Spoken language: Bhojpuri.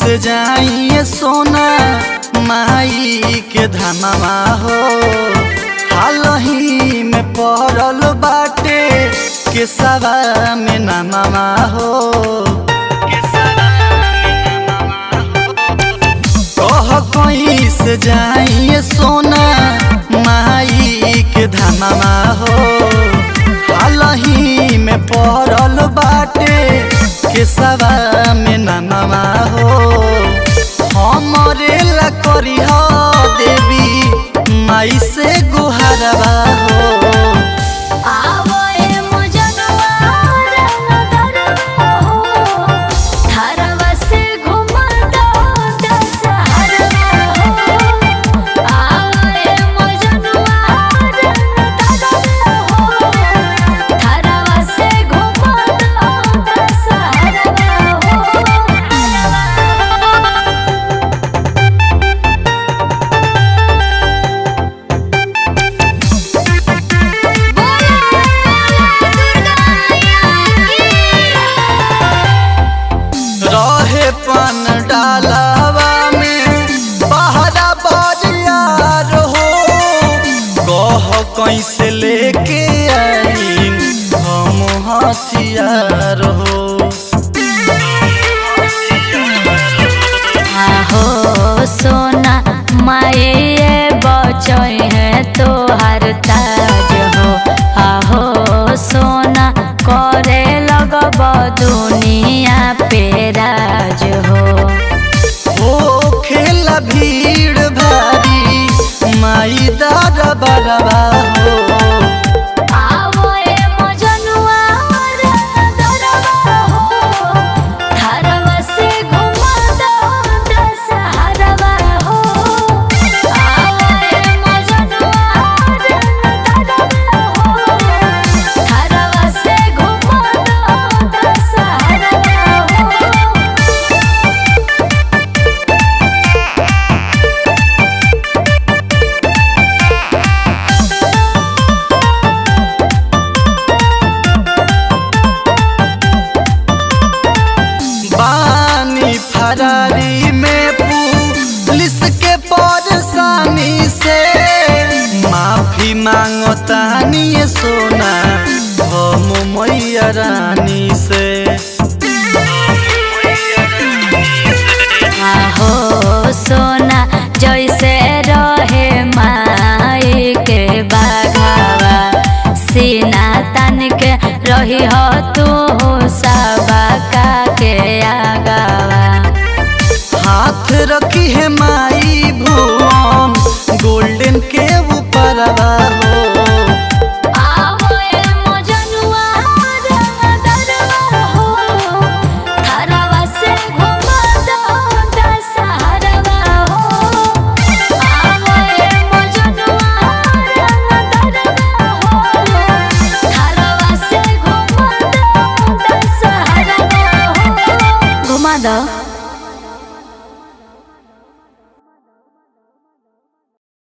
से जाइए सोना माई के धनमा हो। हालही में पड़ल बाटे के सवा में ननमा हो। कह कहीं से जाइए सोना माई के धनमा हो। हालही में पड़ल बाटे के सवा में ननमा हो। हमरे ला करी हो देवी माई से गुहारवा हो। पान डालावा में पहरा बाजार हो। कह कैसे लेके आई हम हथियार हो। आहो सोना माये बचई है तोहर ताज हो। आहो सोना करे लगब दुनिया पे राज हो। खेला भीड़ भारी माई दादा बरवा हो। फरारी में पुलिस के परेशानी से माफी मांगो तानी सोना हम मैया रानी से। आहो सोना जैसे रहे माई के बाघावा सीना तन के रही हो तू सबा के आगावा। हाथ रखी है माई भुवन गोल्डन के ऊपर हो। घुमा दो।